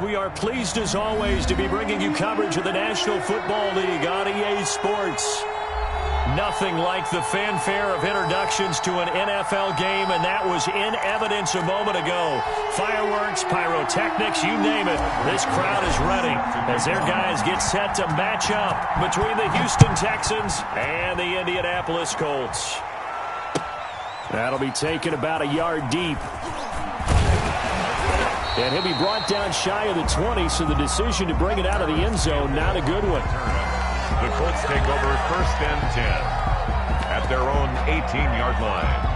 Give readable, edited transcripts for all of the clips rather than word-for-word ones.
We are pleased as always to be bringing you coverage of the National Football League on EA Sports. Nothing like the fanfare of introductions to an NFL game, and that was in evidence a moment ago. Fireworks, pyrotechnics, you name it. This crowd is ready as their guys get set to match up between the Houston Texans and the Indianapolis Colts. That'll be taken about a yard deep. And he'll be brought down shy of the 20, so the decision to bring it out of the end zone, not a good one. The Colts take over 1st and 10 at their own 18-yard line.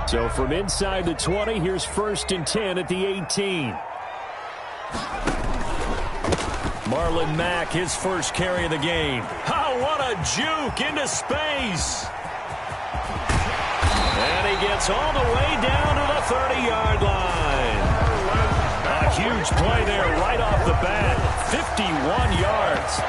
So from inside the 20, here's 1st and 10 at the 18. Marlon Mack, his first carry of the game. Oh, what a juke into space. And he gets all the way down to the 30-yard line. A huge play there right off the bat. 51 yards.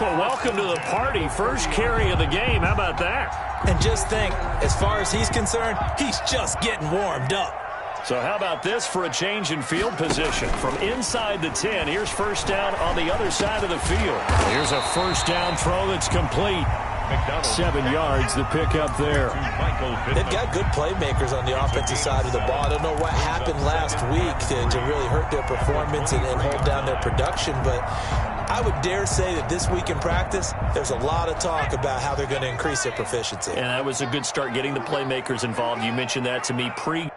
Well, welcome to the party. First carry of the game. How about that? And just think, as far as he's concerned, he's just getting warmed up. So how about this for a change in field position? From inside the 10, here's 1st down on the other side of the field. Here's a 1st down throw that's complete. 7 yards, the pickup there. They've got good playmakers on the offensive side of the ball. I don't know what happened last week to really hurt their performance and hold down their production, but I would dare say that this week in practice, there's a lot of talk about how they're going to increase their proficiency. And that was a good start, getting the playmakers involved. You mentioned that to me pre-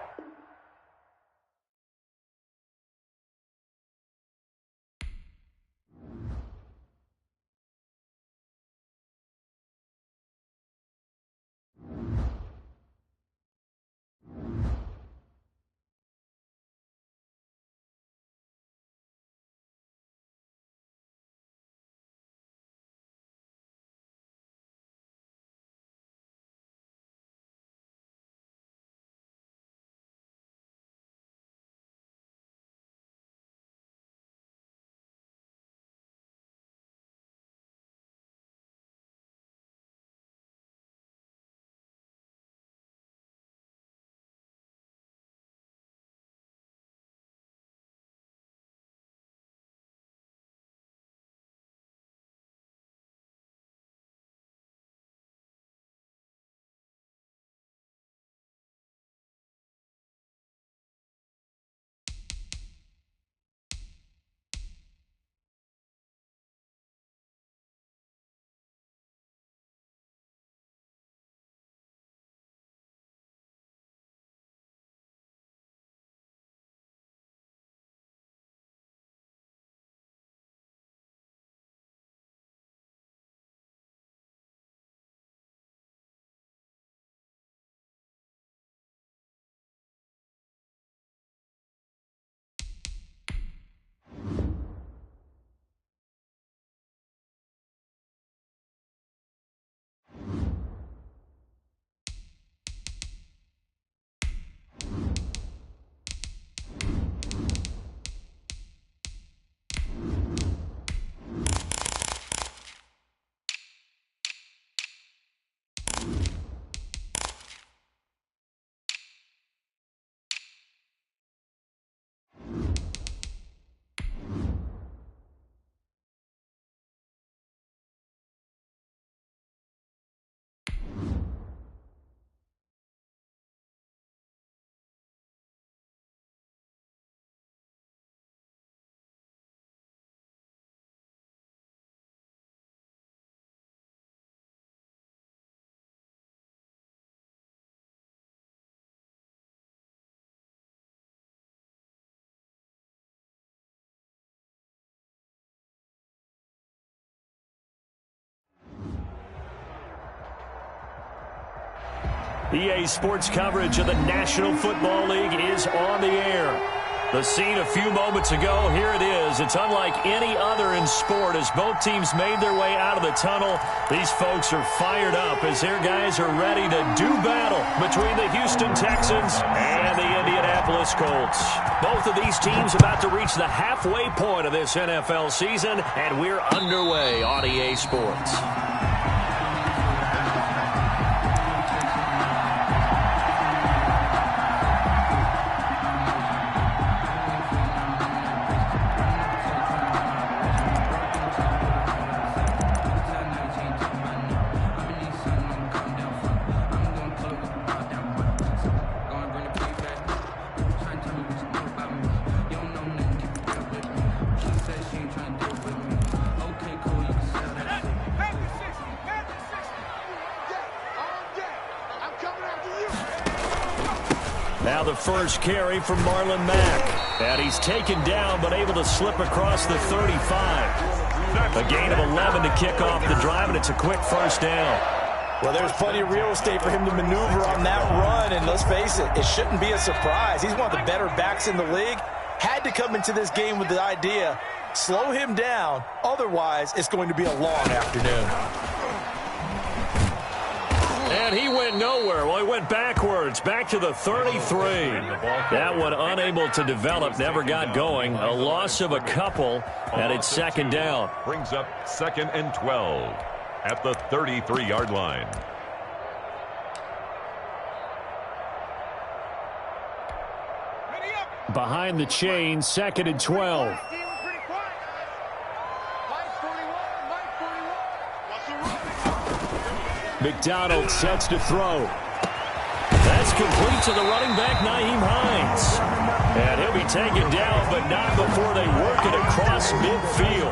EA Sports coverage of the National Football League is on the air. The scene a few moments ago, here it is. It's unlike any other in sport as both teams made their way out of the tunnel. These folks are fired up as their guys are ready to do battle between the Houston Texans and the Indianapolis Colts. Both of these teams about to reach the halfway point of this NFL season, and we're underway on EA Sports. Now the first carry from Marlon Mack. And he's taken down but able to slip across the 35. A gain of 11 to kick off the drive, and it's a quick first down. Well, there's plenty of real estate for him to maneuver on that run, and let's face it, it shouldn't be a surprise. He's one of the better backs in the league. Had to come into this game with the idea, slow him down, otherwise it's going to be a long afternoon. And he went nowhere. Well, he went backwards, back to the 33. That one unable to develop, never got going. A loss of a couple, and it's second down. Brings up 2nd and 12 at the 33-yard line. Behind the chain, 2nd and 12. McDonald sets to throw. That's complete to the running back, Nyheim Hines. And he'll be taken down, but not before they work it across midfield.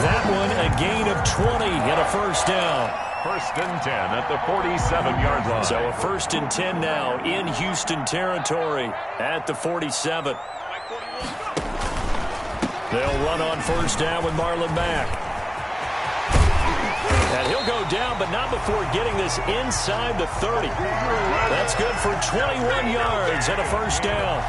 That one a gain of 20 and a first down. 1st and 10 at the 47-yard line. So a 1st and 10 now in Houston territory at the 47. They'll run on first down with Marlon Mack. And he'll go down, but not before getting this inside the 30. That's good for 21 yards and a first down.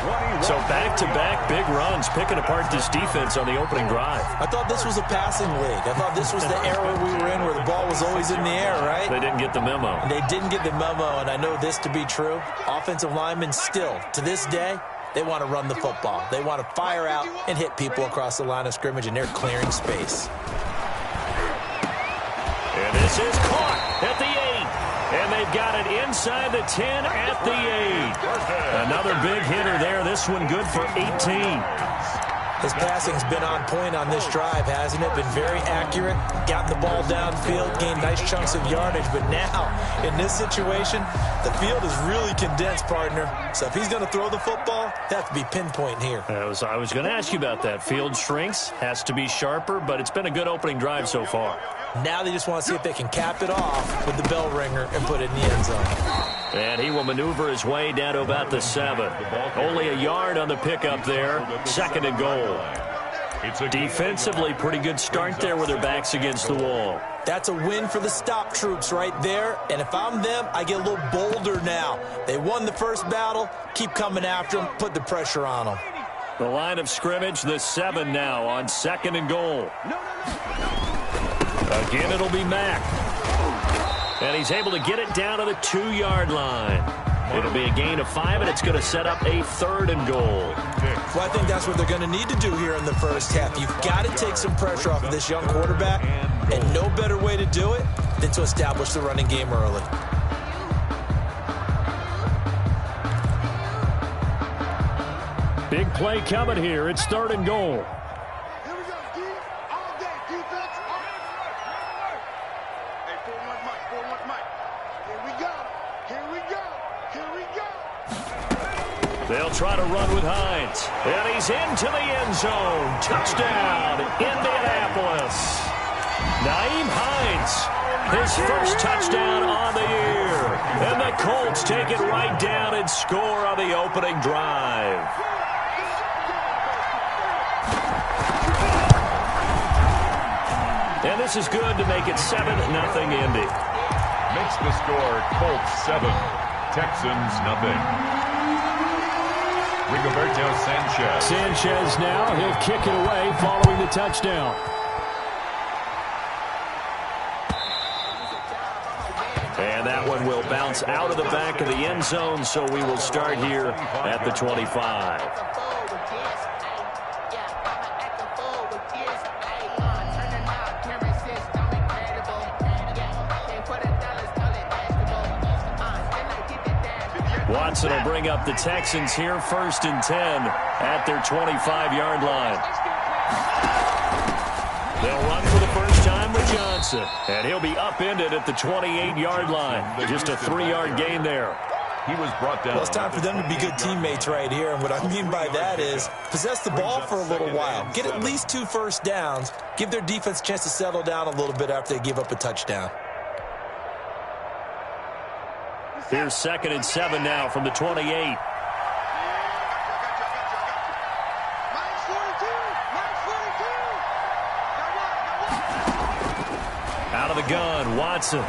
So back-to-back big runs, picking apart this defense on the opening drive. I thought this was a passing league. I thought this was the era we were in where the ball was always in the air, right? They didn't get the memo. They didn't get the memo, and I know this to be true. Offensive linemen still, to this day, they want to run the football. They want to fire out and hit people across the line of scrimmage, and they're clearing space. And this is caught at the 8. And they've got it inside the 10 at the 8. Another big hitter there. This one good for 18. His passing's been on point on this drive, hasn't it? Been very accurate, gotten the ball downfield, gained nice chunks of yardage. But now, in this situation, the field is really condensed, partner. So if he's going to throw the football, they have to be pinpoint here. I was going to ask you about that. Field shrinks, has to be sharper, but it's been a good opening drive so far. Now they just want to see if they can cap it off with the bell ringer and put it in the end zone. And he will maneuver his way down to about the 7. Only a yard on the pickup there. 2nd and goal. Defensively, pretty good start there with their backs against the wall. That's a win for the stop troops right there. And if I'm them, I get a little bolder now. They won the first battle. Keep coming after them. Put the pressure on them. The line of scrimmage, the 7 now on 2nd and goal. Again, it'll be Mack. And he's able to get it down to the 2-yard line. It'll be a gain of 5, and it's going to set up a 3rd and goal. Well, I think that's what they're going to need to do here in the first half. You've got to take some pressure off of this young quarterback, and no better way to do it than to establish the running game early. Big play coming here. It's 3rd and goal. They'll try to run with Hines. And he's into the end zone. Touchdown, Indianapolis. Nyheim Hines, his first touchdown on the year. And the Colts take it right down and score on the opening drive. And this is good to make it 7-0 Indy. Makes the score Colts 7, Texans 0. Rigoberto Sanchez. Sanchez now, he'll kick it away following the touchdown. And that one will bounce out of the back of the end zone, so we will start here at the 25. Watson will bring up the Texans here, 1st and 10 at their 25-yard line. They'll run for the first time with Johnson, and he'll be upended at the 28-yard line. Just a 3-yard gain there. He was brought down. Well, it's time for them to be good teammates right here, and what I mean by that is possess the ball for a little while. Get at least 2 first downs. Give their defense a chance to settle down a little bit after they give up a touchdown. Here's 2nd and 7 now from the 28. Out of the gun, Watson.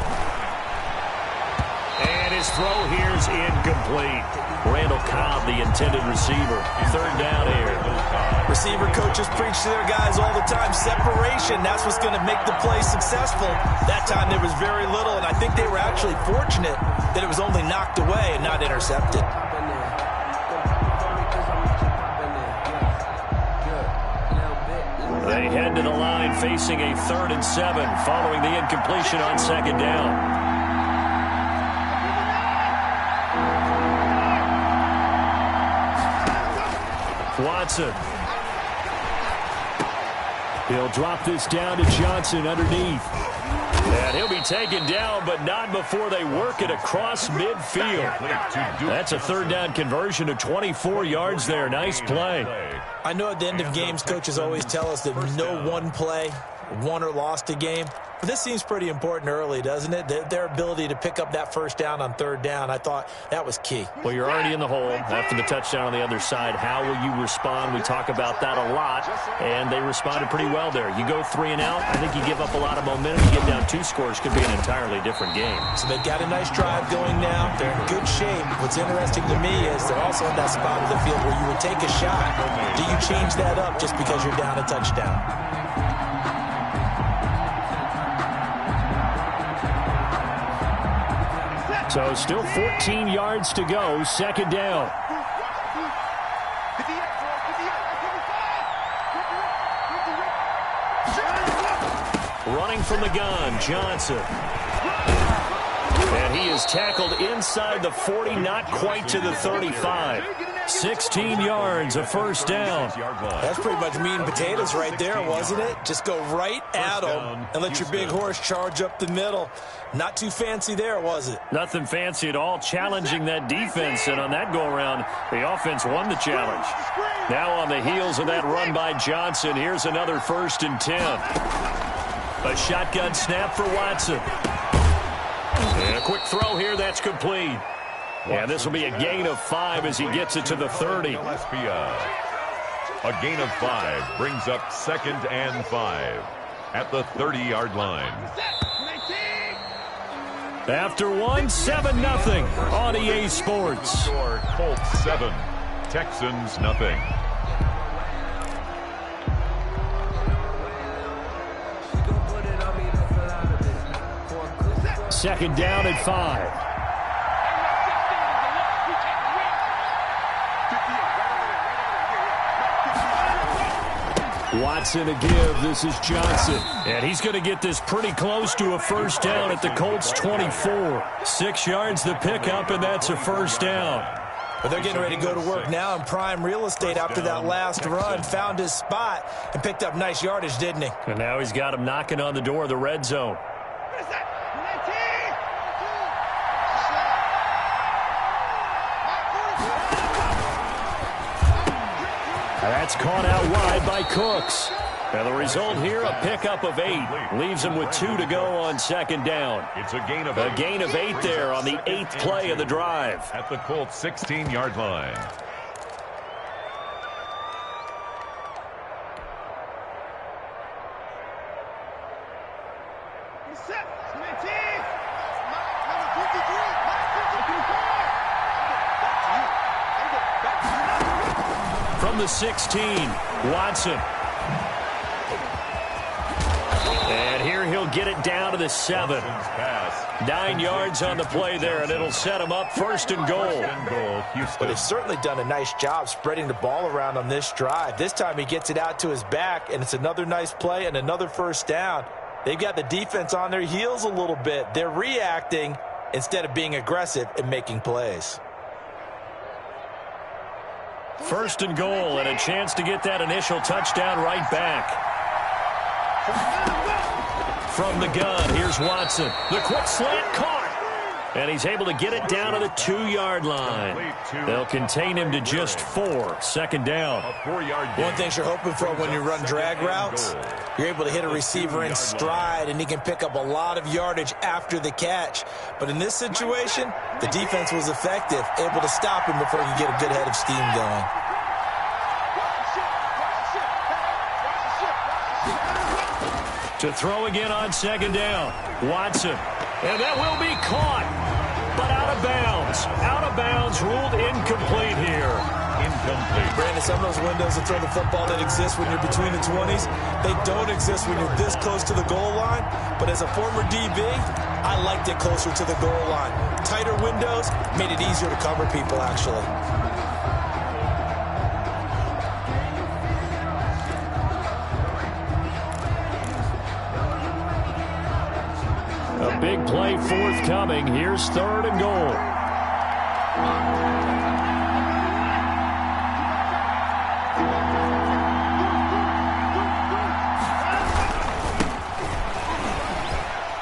And his throw here's incomplete. Randall Cobb, the intended receiver. 3rd down here. Receiver coaches preach to their guys all the time. Separation, that's what's going to make the play successful. That time there was very little, and I think they were actually fortunate that it was only knocked away and not intercepted. They head to the line facing a 3rd and 7 following the incompletion on 2nd down. Watson. He'll drop this down to Johnson underneath. And he'll be taken down, but not before they work it across midfield. That's a 3rd down conversion of 24 yards there. Nice play. I know at the end of games, coaches always tell us that no one play won or lost a game. But this seems pretty important early, doesn't it? Their ability to pick up that first down on 3rd down, I thought that was key. Well, you're already in the hole after the touchdown on the other side. How will you respond? We talk about that a lot, and they responded pretty well there. You go 3 and out, I think you give up a lot of momentum. You get down 2 scores, could be an entirely different game. So they've got a nice drive going now. They're in good shape. What's interesting to me is they're also in that spot of the field where you would take a shot. Do you change that up just because you're down a touchdown? So still 14 yards to go, 2nd down. Running from the gun, Johnson. And he is tackled inside the 40, not quite to the 35. 16 yards, a 1st down. That's pretty much meat and potatoes right there, wasn't it? Just go right at them and let your big horse charge up the middle. Not too fancy there, was it? Nothing fancy at all, challenging that defense. And on that go-around, the offense won the challenge. Now on the heels of that run by Johnson, here's another 1st and 10. A shotgun snap for Watson. And a quick throw here, that's complete. And this will be a gain of 5 as he gets it to the 30. A gain of 5 brings up 2nd and 5 at the 30-yard line. After 1, 7-0 on EA Sports. Colts 7, Texans nothing. Second down at 5. Watson to give. This is Johnson. And he's going to get this pretty close to a 1st down at the Colts 24. 6 yards the pickup, and that's a 1st down. But they're getting ready to go to work now in prime real estate after that last run. Found his spot and picked up nice yardage, didn't he? And now he's got him knocking on the door of the red zone. That's caught out wide by Cooks. And the result here, a pickup of 8. Leaves him with 2 to go on 2nd down. It's a gain of 8 there on the 8th play of the drive. At the Colts 16-yard line. from the 16. Watson. And here he'll get it down to the 7. 9 yards on the play there, and it'll set him up 1st and goal. But they've certainly done a nice job spreading the ball around on this drive. This time he gets it out to his back, and it's another nice play and another 1st down. They've got the defense on their heels a little bit. They're reacting instead of being aggressive and making plays. 1st and goal, and a chance to get that initial touchdown right back. From the gun, here's Watson. The quick slant caught. And he's able to get it down to the 2-yard line. They'll contain him to just 4. 2nd down. One thing you're hoping for when you run drag routes, you're able to hit a receiver in stride, and he can pick up a lot of yardage after the catch. But in this situation, the defense was effective, able to stop him before he could get a good head of steam going. To throw again on 2nd down. Watson. And that will be caught. But out of bounds. Out of bounds, ruled incomplete here. Incomplete. Brandon, some of those windows to throw the football that exist when you're between the 20s, they don't exist when you're this close to the goal line. But as a former DB, I liked it closer to the goal line. Tighter windows made it easier to cover people, actually. A big play forthcoming. Here's 3rd and goal.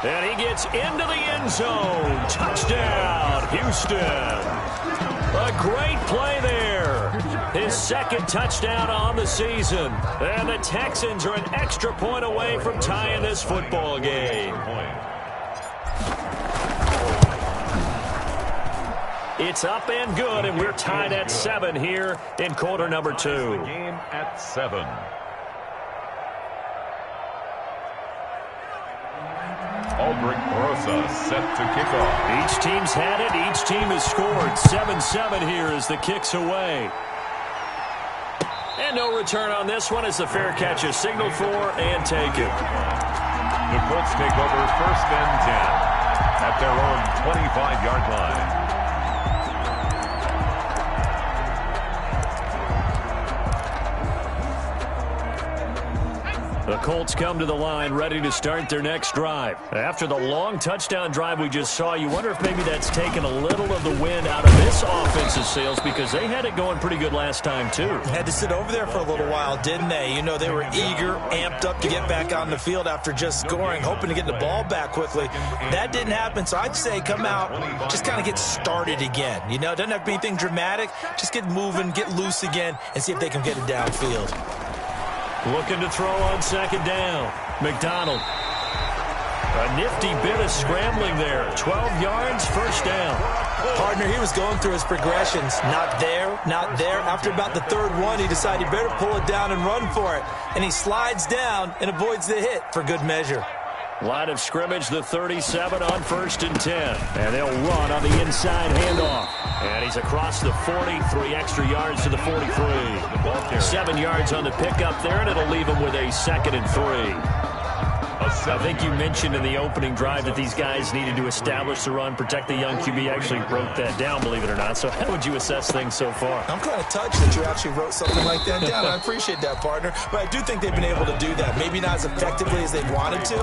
And he gets into the end zone. Touchdown, Houston. A great play there. His 2nd touchdown on the season. And the Texans are an extra point away from tying this football game. It's up and good, and we're tied at 7 here in quarter number 2. Game at 7. Aldrich Rosa set to kick off. Each team's had it. Each team has scored. 7-7 here as the kick's away. And no return on this one as the fair catch is signaled for and taken. The Colts take over 1st and 10 at their own 25-yard line. The Colts come to the line ready to start their next drive. After the long touchdown drive we just saw, you wonder if maybe that's taken a little of the wind out of this offense's sails because they had it going pretty good last time too. Had to sit over there for a little while, didn't they? You know, they were eager, amped up to get back on the field after just scoring, hoping to get the ball back quickly. That didn't happen, so I'd say come out, just kind of get started again. You know, doesn't have to be anything dramatic. Just get moving, get loose again, and see if they can get it downfield. Looking to throw on 2nd down. McDonald. A nifty bit of scrambling there. 12 yards, 1st down. Partner, he was going through his progressions. Not there, not there. After about the 3rd one, he decided he better pull it down and run for it. And he slides down and avoids the hit for good measure. Line of scrimmage, the 37 on 1st and 10. And they'll run on the inside handoff. And he's across the 40, 3 extra yards to the 43. 7 yards on the pickup there, and it'll leave him with a 2nd and 3. I think you mentioned in the opening drive that these guys needed to establish the run, protect the young QB. Actually broke that down, believe it or not. So how would you assess things so far? I'm kind of touched that you actually wrote something like that down. I appreciate that, partner. But I do think they've been able to do that. Maybe not as effectively as they wanted to,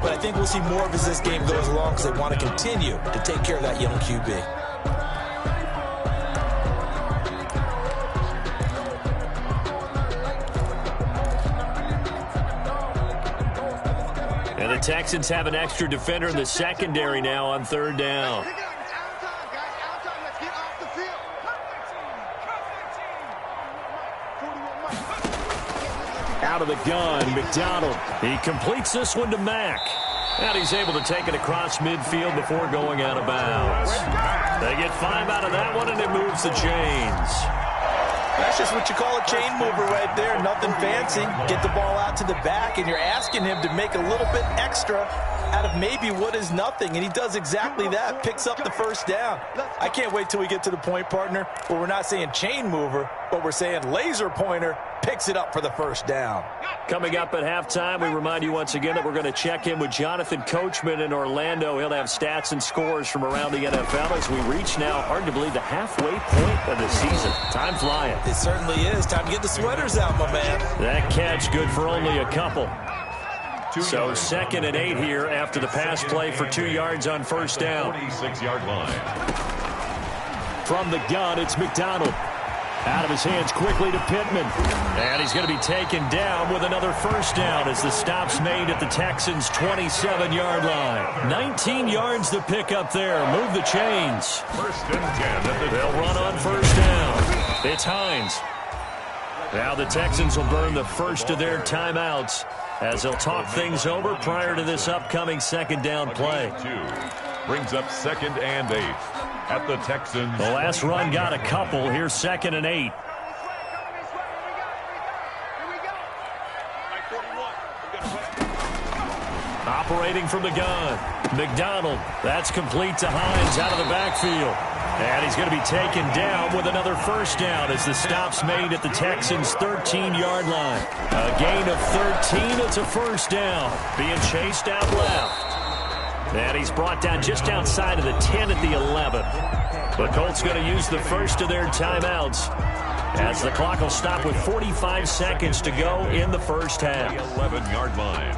but I think we'll see more of as this game goes along because they want to continue to take care of that young QB. And the Texans have an extra defender in the secondary now on 3rd down. Out of the gun, McDonald. He completes this one to Mack. And he's able to take it across midfield before going out of bounds. They get 5 out of that one, and it moves the chains. That's just what you call a chain mover right there. Nothing fancy. Get the ball out to the back, and you're asking him to make a little bit extra out of maybe what is nothing, and he does exactly that, picks up the first down. I can't wait till we get to the point, partner, where we're not saying chain mover, but we're saying laser pointer, picks it up for the first down. Coming up at halftime, we remind you once again that we're going to check in with Jonathan Coachman in Orlando. He'll have stats and scores from around the NFL as we reach now, hard to believe, the halfway point of the season. Time flying. It certainly is. Time to get the sweaters out, my man. That catch good for only a couple. So 2nd and 8 here after the pass play for 2 yards on first down. 46-yard line. From the gun, it's McDonald. Out of his hands quickly to Pittman. And he's going to be taken down with another first down as the stop's made at the Texans' 27-yard line. 19 yards to pick up there. Move the chains. 1st and 10. They'll run on first down. It's Hines. Now the Texans will burn the first of their timeouts as they'll talk things over prior to this upcoming 2nd down play. 2 brings up 2nd and 8 at the Texans. The last run got a couple. Here's 2nd and 8. Operating from the gun. McDonald. That's complete to Hines out of the backfield. And he's going to be taken down with another first down as the stop's made at the Texans' 13-yard line. A gain of 13. It's a first down. Being chased out left. And he's brought down just outside of the 10 at the 11. The Colts going to use the first of their timeouts as the clock will stop with 45 seconds to go in the first half. The 11-yard line.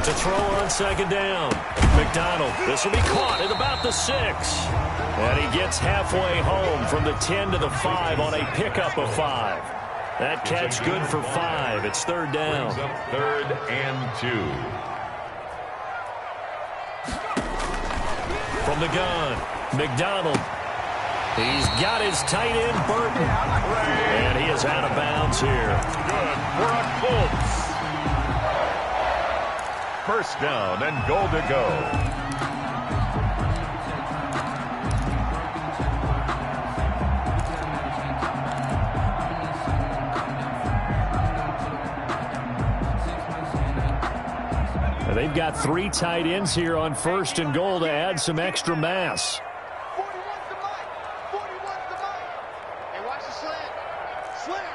To throw on 2nd down. McDonald. This will be caught at about the 6. And he gets halfway home from the 10 to the 5 on a pickup of 5. That catch good for 5. It's 3rd down. Brings up 3rd and 2. From the gun, McDonald. He's got his tight end, Burton. And he is out of bounds here. Good for a Colts. First down and goal to go. They've got 3 tight ends here on 1st and goal to add some extra mass. 41's the mic. 41's the mic. Hey, watch the slant. Slant.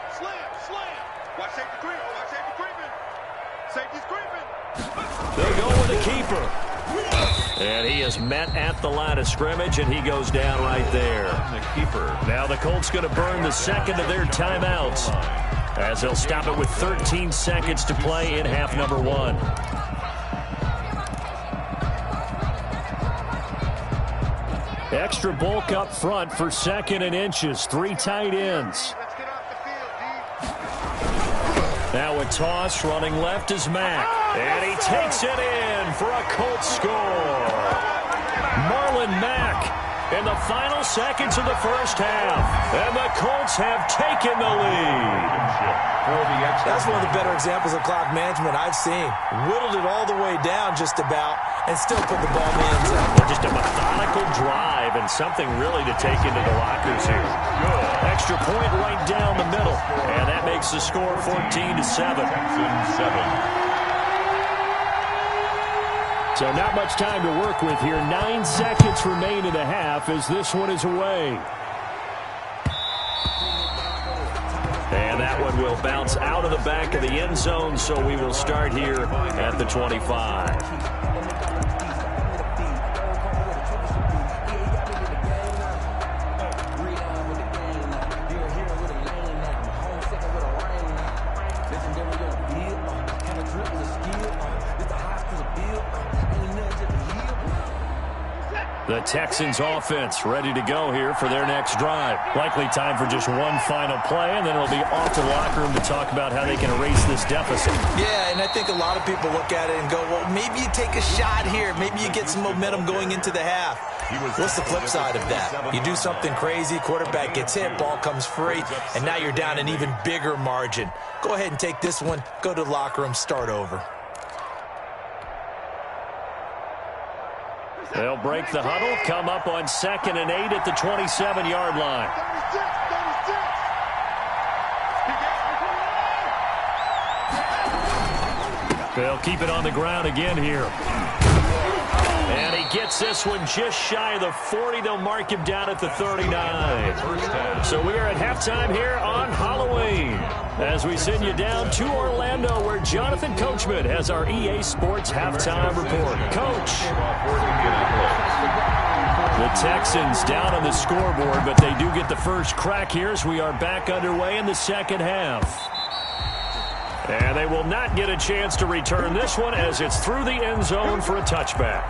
Watch safety creeping. Safety's creeping. They'll go with the keeper. And he is met at the line of scrimmage, and he goes down right there. The keeper. Now the Colts going to burn the 2nd of their timeouts as they'll stop it with 13 seconds to play in half number 1. Extra bulk up front for 2nd and inches. 3 tight ends. Let's get off the field, D. Now a toss running left is Mack. And he takes it in for a Colts score. Marlon Mack in the final seconds of the first half. And the Colts have taken the lead. That's one of the better examples of clock management I've seen. Whittled it all the way down just about and still put the ball in the end zone. Just a methodical drive and something really to take into the lockers here. Good. Extra point right down the middle. And that makes the score 14-7. So not much time to work with here. 9 seconds remain in the half as this one is away. And that one will bounce out of the back of the end zone, so we will start here at the 25. The Texans offense ready to go here for their next drive. Likely time for just one final play, and then it'll be off to the locker room to talk about how they can erase this deficit. Yeah, and I think a lot of people look at it and go, well, maybe you take a shot here. Maybe you get some momentum going into the half. What's the flip side of that? You do something crazy, quarterback gets hit, ball comes free, and now you're down an even bigger margin. go ahead and take this one, go to the locker room, start over. They'll break the huddle, come up on 2nd and 8 at the 27-yard line. They'll keep it on the ground again here. And he gets this one just shy of the 40. They'll mark him down at the 39. So we are at halftime here on Halloween as we send you down to Orlando where Jonathan Coachman has our EA Sports halftime report. Coach. The Texans down on the scoreboard, but they do get the first crack here as we are back underway in the second half. And they will not get a chance to return this one as it's through the end zone for a touchback.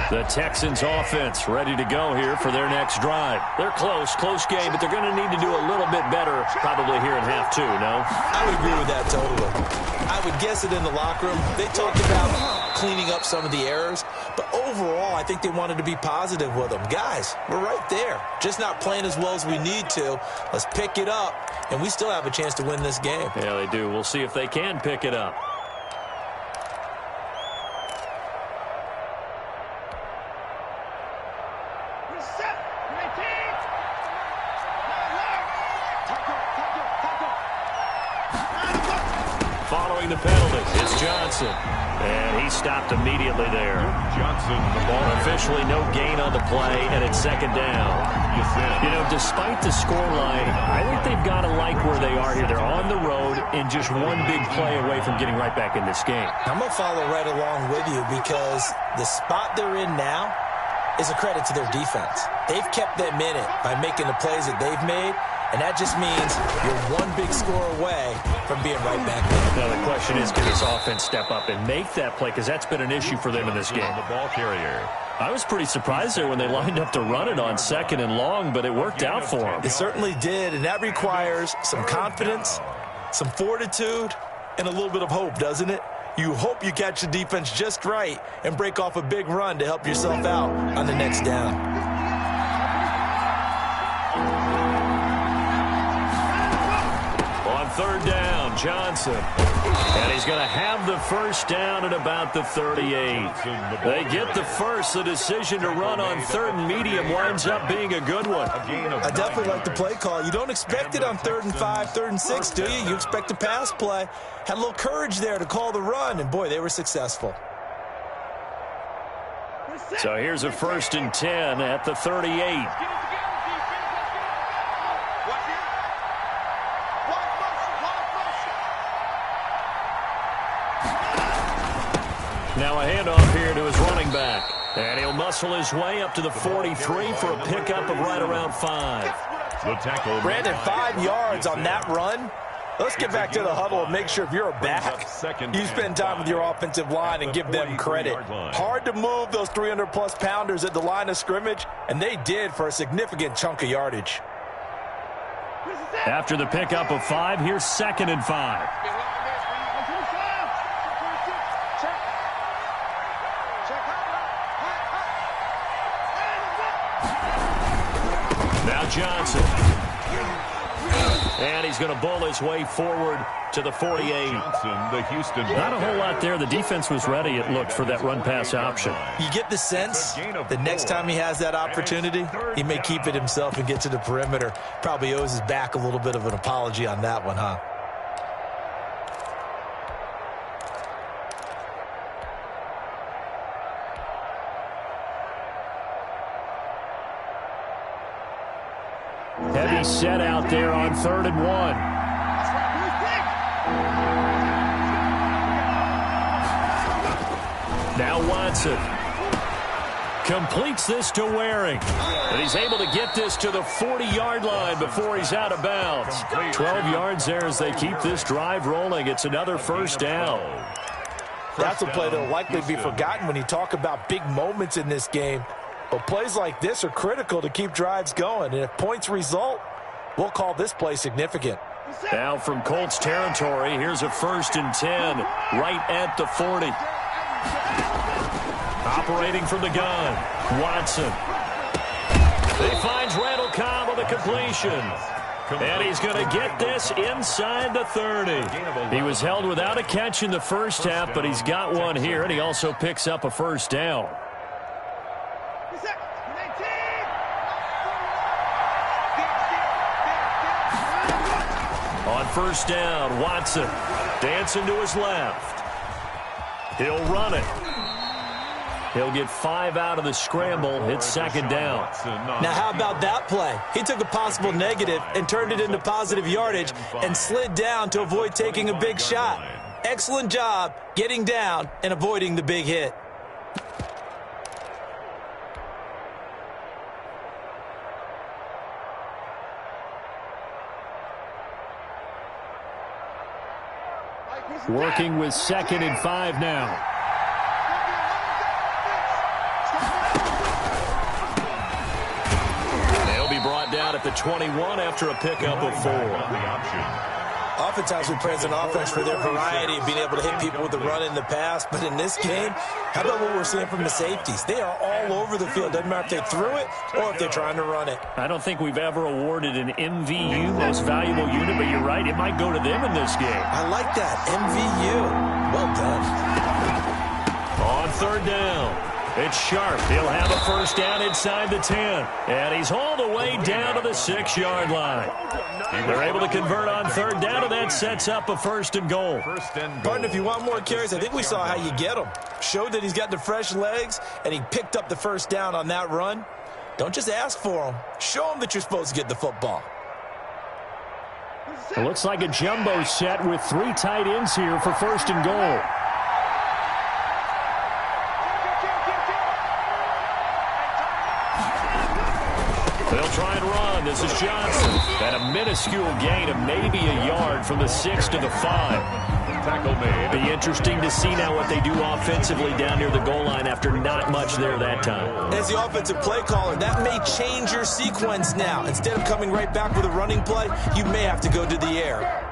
The Texans offense ready to go here for their next drive. They're close game, but they're going to need to do a little bit better probably here in half two, no? I would agree with that totally. I would guess it in the locker room. They talked about cleaning up some of the errors, but overall I think they wanted to be positive with them. Guys, we're right there. Just not playing as well as we need to. Let's pick it up, and we still have a chance to win this game. Yeah, they do. We'll see if they can pick it up. Following the penalty, it's Johnson. And he stopped immediately there. Johnson, the ball. Officially no gain on the play, and it's second down. You know, despite the scoreline, I think they've got to like where they are here. They're on the road and just one big play away from getting right back in this game. I'm going to follow right along with you because the spot they're in now is a credit to their defense. They've kept them in it by making the plays that they've made. And that just means you're one big score away from being right back there. Now the question is, can this offense step up and make that play? Because that's been an issue for them in this game. The ball carrier. I was pretty surprised there when they lined up to run it on 2nd and long, but it worked out for them. It certainly did, and that requires some confidence, some fortitude, and a little bit of hope, doesn't it? You hope you catch the defense just right and break off a big run to help yourself out on the next down. Third down, Johnson. And he's going to have the first down at about the 38. They get the first. The decision to run on 3rd and medium winds up being a good one. I definitely like the play call. You don't expect it on 3rd and 5, 3rd and 6, do you? You expect a pass play. Had a little courage there to call the run, and boy, they were successful. So here's a 1st and 10 at the 38. Now a handoff here to his running back. And he'll muscle his way up to the 43 for a pickup of right around 5. The tackle. Brandon, 5 yards on that run. Let's get back to the huddle and make sure if you're a back, you spend time with your offensive line and give them credit. Hard to move those 300-plus pounders at the line of scrimmage, and they did for a significant chunk of yardage. After the pickup of 5, here's 2nd and 5. Now Johnson. And he's going to bull his way forward to the 48. Johnson, the Houston. Not a whole lot there. The defense was ready, it looked, for that run-pass option. You get the sense the next time he has that opportunity, he may keep it himself and get to the perimeter. Probably owes his back a little bit of an apology on that one, huh? Heavy set out there on 3rd and 1. Now Watson completes this to Waring. And he's able to get this to the 40-yard line before he's out of bounds. 12 yards there as they keep this drive rolling. It's another first down. That's a play that will likely be forgotten when you talk about big moments in this game. But plays like this are critical to keep drives going. And if points result, we'll call this play significant. Now from Colts territory, here's a 1st and 10 right at the 40. Operating from the gun, Watson. He finds Randall Cobb on the completion. And he's going to get this inside the 30. He was held without a catch in the first half, but he's got one here, and he also picks up a first down. On first down, Watson dancing to his left. He'll run it. He'll get 5 out of the scramble. It's second down. Now, how about that play? He took a possible negative and turned it into positive yardage and slid down to avoid taking a big shot. Excellent job getting down and avoiding the big hit. Working with 2nd and 5 now. Brought down at the 21 after a pickup of 4. Oftentimes we praise an offense for their variety of being able to hit people with the run in the pass, but in this game, how about what we're seeing from the safeties? They are all over the field. Doesn't matter if they threw it or if they're trying to run it. I don't think we've ever awarded an MVU, most valuable unit, but you're right, it might go to them in this game. I like that, MVU. Well done. On third down. It's Sharp. He'll have a first down inside the 10. And he's all the way down to the 6-yard line. They're able to convert on third down, and that sets up a first and goal. Partner, if you want more carries, I think we saw how you get them. Showed that he's got the fresh legs, and he picked up the first down on that run. Don't just ask for them. Show them that you're supposed to get the football. It looks like a jumbo set with 3 tight ends here for first and goal. They'll try and run. This is Johnson. At a minuscule gain of maybe a yard from the 6 to the 5. Tackle made. Be interesting to see now what they do offensively down near the goal line after not much there that time. As the offensive play caller, that may change your sequence now. Instead of coming right back with a running play, you may have to go to the air.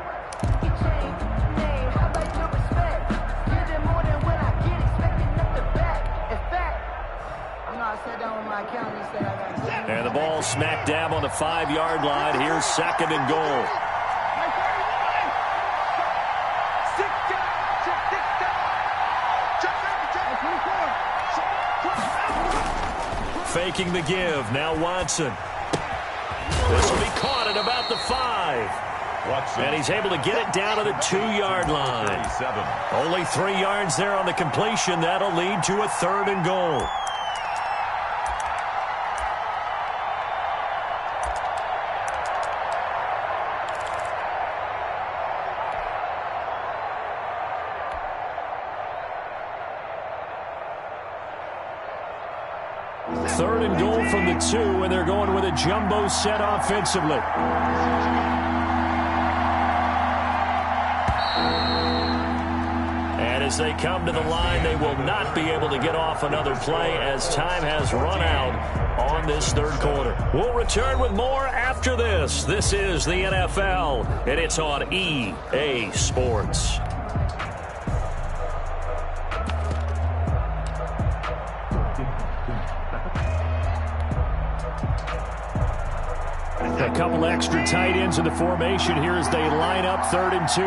And the ball smack dab on the 5-yard line. Here's second and goal. Faking the give. Now Watson. This will be caught at about the 5. And he's able to get it down to the 2-yard line. Only 3 yards there on the completion. That'll lead to a third and goal. Third and goal from the 2, and they're going with a jumbo set offensively. And as they come to the line, they will not be able to get off another play as time has run out on this third quarter. We'll return with more after this. This is the NFL, and it's on EA Sports. A couple extra tight ends in the formation here as they line up 3rd and 2.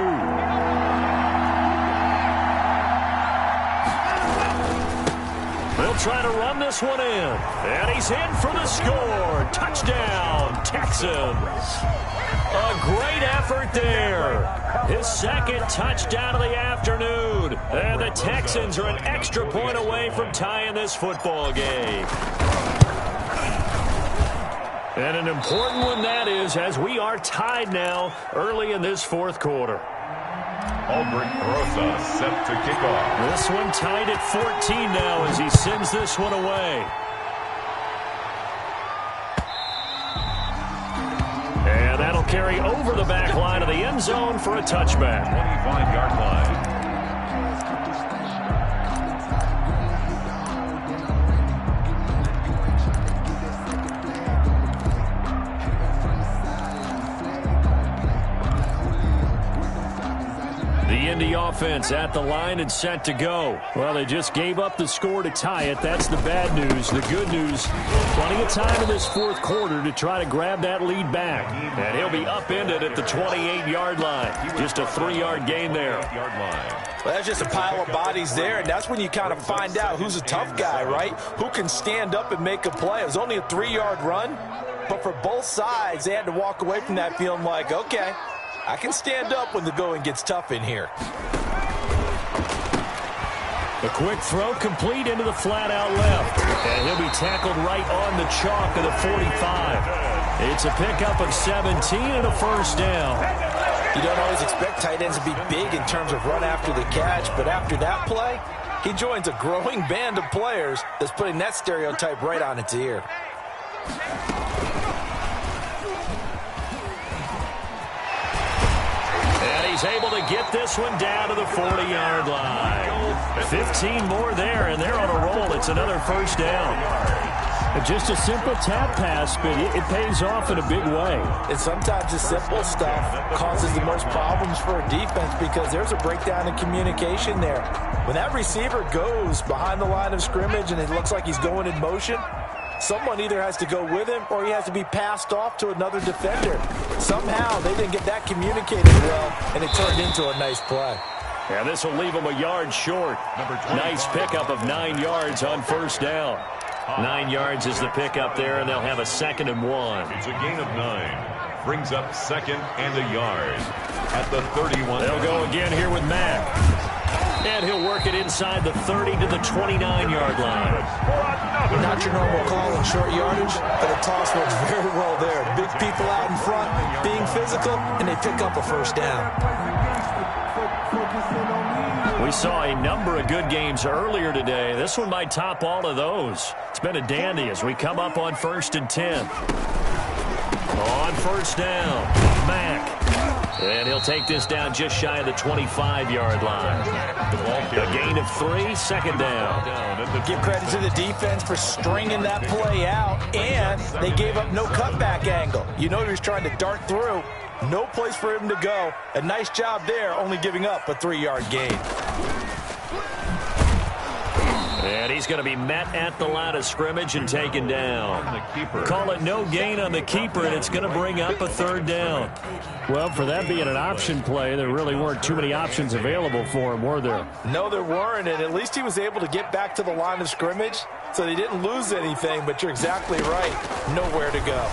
They'll try to run this one in. And he's in for the score. Touchdown, Texans. A great effort there. His 2nd touchdown of the afternoon. And the Texans are an extra point away from tying this football game. And an important one that is, as we are tied now early in this 4th quarter. Albert Rosa set to kick off. This one tied at 14 now as he sends this one away. And that'll carry over the back line of the end zone for a touchback. 25-yard line. offense at the line and set to go. Well, they just gave up the score to tie it. That's the bad news. The good news, plenty of time in this fourth quarter to try to grab that lead back. And he'll be upended at the 28-yard line. Just a 3-yard gain there. Well, that's just a pile of bodies there, and that's when you kind of find out who's a tough guy, right? Who can stand up and make a play. It was only a 3-yard run, but for both sides, they had to walk away from that feeling like, okay, I can stand up when the going gets tough in here. A quick throw complete into the flat out left. And he'll be tackled right on the chalk of the 45. It's a pickup of 17 and a first down. You don't always expect tight ends to be big in terms of run after the catch, but after that play, he joins a growing band of players that's putting that stereotype right on its ear. He's able to get this one down to the 40-yard line. 15 more there, and they're on a roll. It's another first down. Just a simple tap pass, but it pays off in a big way. And sometimes the simple stuff causes the most problems for a defense because there's a breakdown in communication there. When that receiver goes behind the line of scrimmage and it looks like he's going in motion, someone either has to go with him or he has to be passed off to another defender. Somehow they didn't get that communicated well, and it turned into a nice play. Yeah, this will leave him a yard short. Nice pickup of 9 yards on first down. 9 yards is the pickup there, and they'll have a 2nd and 1. It's a gain of 9. Brings up 2nd and a yard at the 31. They'll go again here with Mack. And he'll work it inside the 30 to the 29-yard line. Not your normal call in short yardage, but the toss works very well there. Big people out in front, being physical, and they pick up a first down. We saw a number of good games earlier today. This one might top all of those. It's been a dandy as we come up on 1st and 10. On first down, Mack. And he'll take this down just shy of the 25-yard line. A gain of 3, 2nd down. Give credit to the defense for stringing that play out, and they gave up no cutback angle. You know he was trying to dart through. No place for him to go. A nice job there, only giving up a 3-yard gain. And he's going to be met at the line of scrimmage and taken down. Call it no gain on the keeper, and it's going to bring up a 3rd down. Well, for that being an option play, there really weren't too many options available for him, were there? No, there weren't, and at least he was able to get back to the line of scrimmage, so they didn't lose anything, but you're exactly right. Nowhere to go.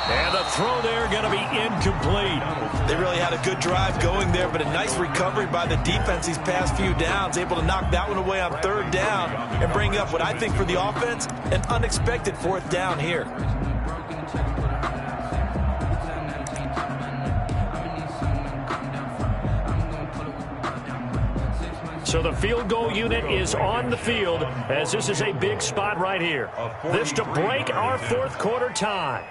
And the throw there going to be incomplete. They really had a good drive going there, but a nice recovery by the defense these past few downs, able to knock that one away on 3rd down and bring up what I think for the offense, an unexpected 4th down here. So the field goal unit is on the field as this is a big spot right here. This to break our 4th quarter tie.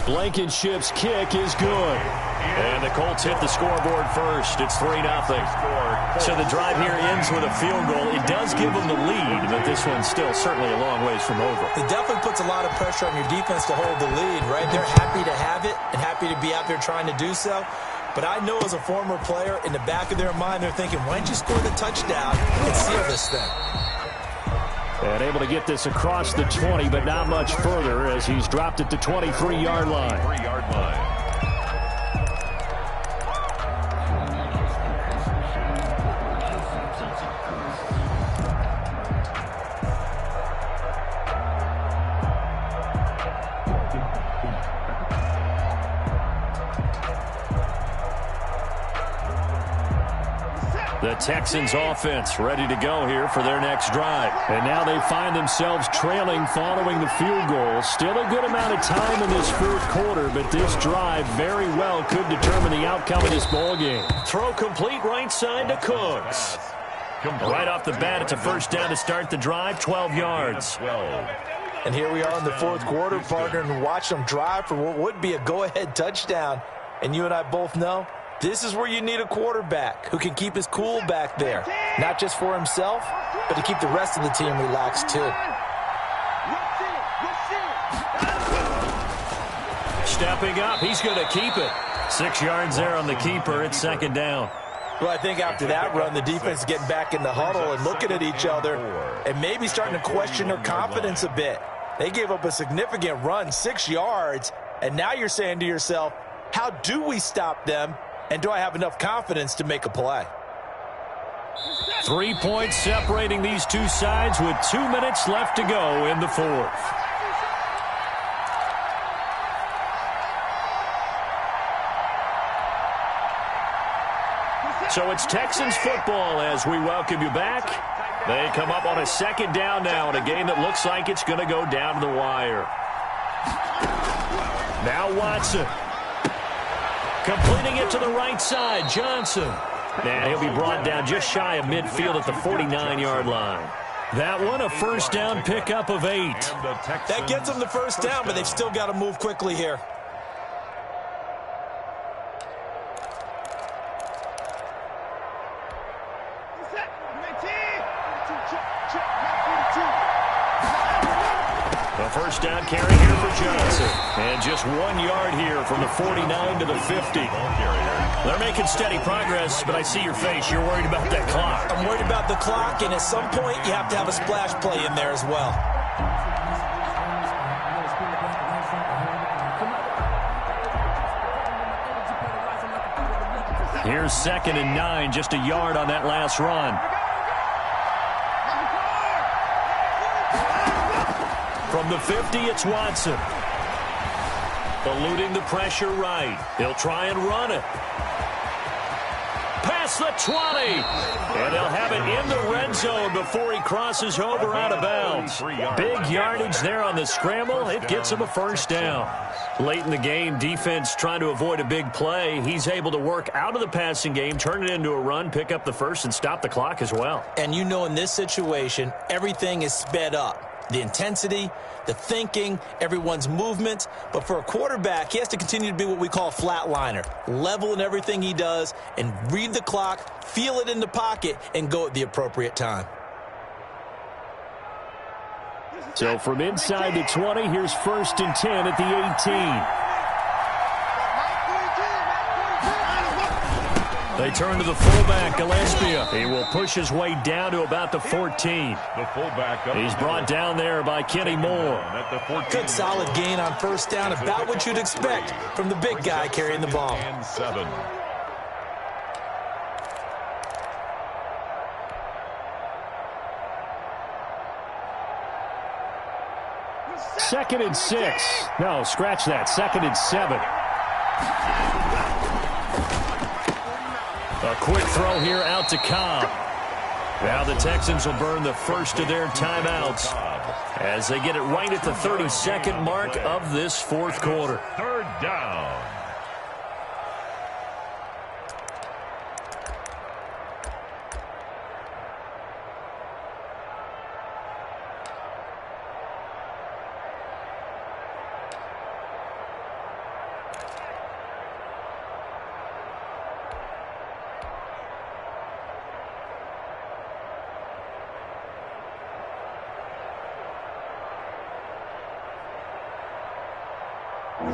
Blankenship's kick is good. And the Colts hit the scoreboard first. It's 3-0. So the drive here ends with a field goal. It does give them the lead, but this one's still certainly a long ways from over. It definitely puts a lot of pressure on your defense to hold the lead, right? They're happy to have it and happy to be out there trying to do so. But I know as a former player, in the back of their mind, they're thinking, why don't you score the touchdown and seal this thing? And able to get this across the 20, but not much further as he's dropped it to 23-yard line. 3-yard line. The Texans offense ready to go here for their next drive. And now they find themselves trailing following the field goal. Still a good amount of time in this 4th quarter, but this drive very well could determine the outcome of this ball game. Throw complete right side to Cooks. Right off the bat, it's a first down to start the drive, 12 yards. And here we are in the 4th quarter, partner, and watch them drive for what would be a go-ahead touchdown. And you and I both know this is where you need a quarterback who can keep his cool back there, not just for himself, but to keep the rest of the team relaxed too. stepping up. He's going to keep it. 6 yards there on the keeper. It's second down. Well, I think after that run, the defense is getting back in the huddle and looking at each other and maybe starting to question their confidence a bit. They gave up a significant run, 6 yards, and now you're saying to yourself, how do we stop them, and do I have enough confidence to make a play? 3 points separating these two sides with 2 minutes left to go in the fourth. So it's Texans football as we welcome you back. They come up on a second down now in a game that looks like it's going to go down to the wire. Now Watson. Completing it to the right side, Johnson. And he'll be brought down just shy of midfield at the 49-yard line. That one, a first down pickup of 8. That gets them the first down, but they've still got to move quickly here. A first down carry here for Johnson. And just 1 yard here from the 49 to the 50. They're making steady progress, but I see your face. You're worried about that clock. I'm worried about the clock, and at some point you have to have a splash play in there as well. Here's 2nd and 9, just a yard on that last run. From the 50, it's Watson. Eluding the pressure right. He'll try and run it. Past the 20. And they'll have it in the red zone before he crosses over out of bounds. Big yardage there on the scramble. It gets him a first down. Late in the game, defense trying to avoid a big play. He's able to work out of the passing game, turn it into a run, pick up the first, and stop the clock as well. And you know in this situation, everything is sped up. The intensity, the thinking, everyone's movement. But for a quarterback, he has to continue to be what we call a flatliner. Level in everything he does and read the clock, feel it in the pocket, and go at the appropriate time. So from inside the 20, here's 1st and 10 at the 18. They turn to the fullback, Gillespie. He will push his way down to about the 14. The fullback up. He's brought down there by Kenny Moore. At the 14. Good solid gain on first down, about what you'd expect from the big guy carrying the ball. And 7. Second and 6. No, scratch that. 2nd and 7. A quick throw here out to Cobb. Now the Texans will burn the first of their timeouts as they get it right at the 32nd mark of this fourth quarter. 3rd down.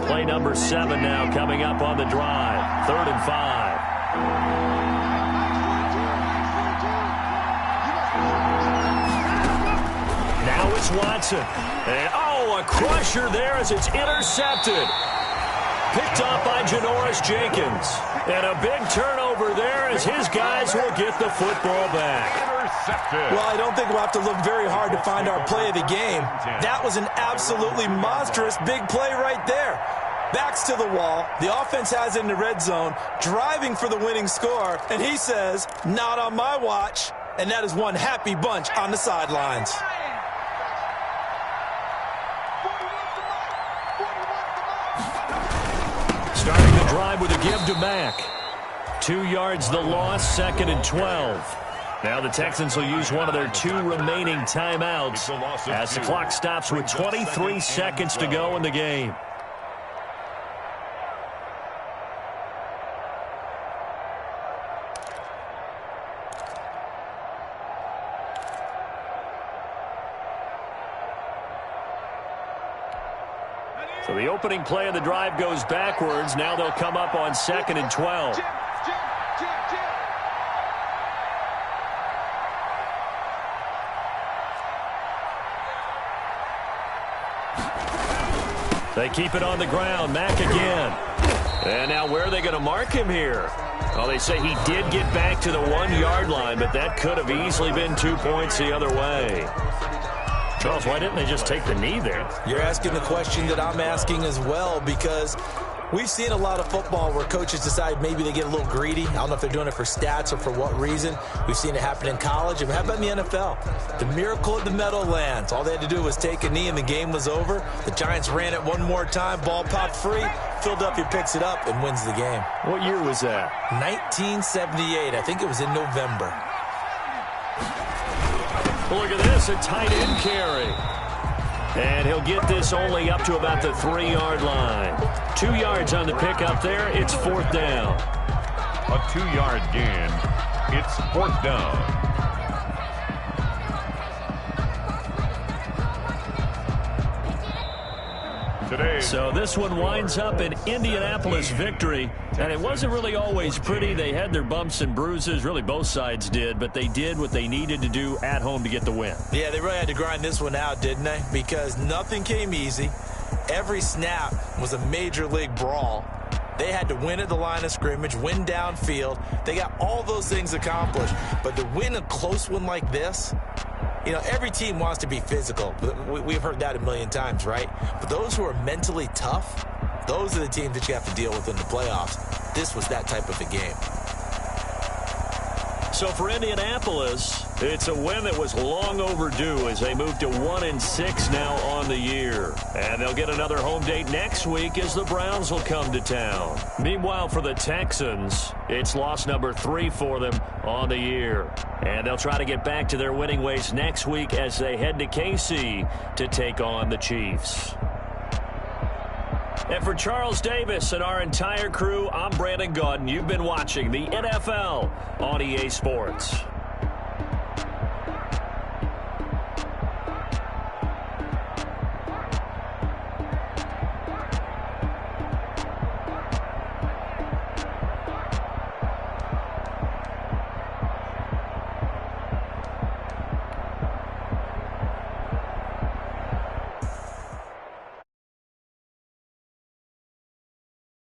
Play number 7 now coming up on the drive. 3rd and 5. Now it's Watson. And, a crusher there as it's intercepted. Picked off by Janoris Jenkins. And a big turnover there as his guys will get the football back. Well, I don't think we'll have to look very hard to find our play of the game. That was an absolutely monstrous big play right there. Backs to the wall. The offense has it in the red zone, driving for the winning score. And he says, not on my watch. And that is one happy bunch on the sidelines. Starting the drive with a give to Mack. 2 yards the loss, 2nd and 12. Now the Texans will use one of their 2 remaining timeouts as the clock stops with 23 seconds to go in the game. So the opening play of the drive goes backwards. Now they'll come up on 2nd and 12. Jim. They keep it on the ground. Mack again. And now where are they going to mark him here? Well, they say he did get back to the 1-yard line, but that could have easily been 2 points the other way. Charles, why didn't they just take the knee there? You're asking the question that I'm asking as well, because we've seen a lot of football where coaches decide maybe they get a little greedy. I don't know if they're doing it for stats or for what reason. We've seen it happen in college. And how about in the NFL? The miracle of the Meadowlands. All they had to do was take a knee and the game was over. The Giants ran it one more time. Ball popped free. Philadelphia picks it up and wins the game. What year was that? 1978. I think it was in November. Well, look at this, a tight end carry. And he'll get this only up to about the 3-yard line. 2 yards on the pickup there. It's 4th down. A 2-yard gain. It's 4th down. Today. So this one winds up an Indianapolis victory. And it wasn't really always pretty. They had their bumps and bruises. Really, both sides did. But they did what they needed to do at home to get the win. Yeah, they really had to grind this one out, didn't they? Because nothing came easy. Every snap was a major league brawl. They had to win at the line of scrimmage, win downfield. They got all those things accomplished. But to win a close one like this, you know, every team wants to be physical. We've heard that a million times, right? But those who are mentally tough, those are the teams that you have to deal with in the playoffs. This was that type of a game. So for Indianapolis, it's a win that was long overdue as they move to 1-6 now on the year. And they'll get another home date next week as the Browns will come to town. Meanwhile, for the Texans, it's loss number 3 for them on the year. And they'll try to get back to their winning ways next week as they head to KC to take on the Chiefs. And for Charles Davis and our entire crew, I'm Brandon Gaudin. You've been watching the NFL on EA Sports.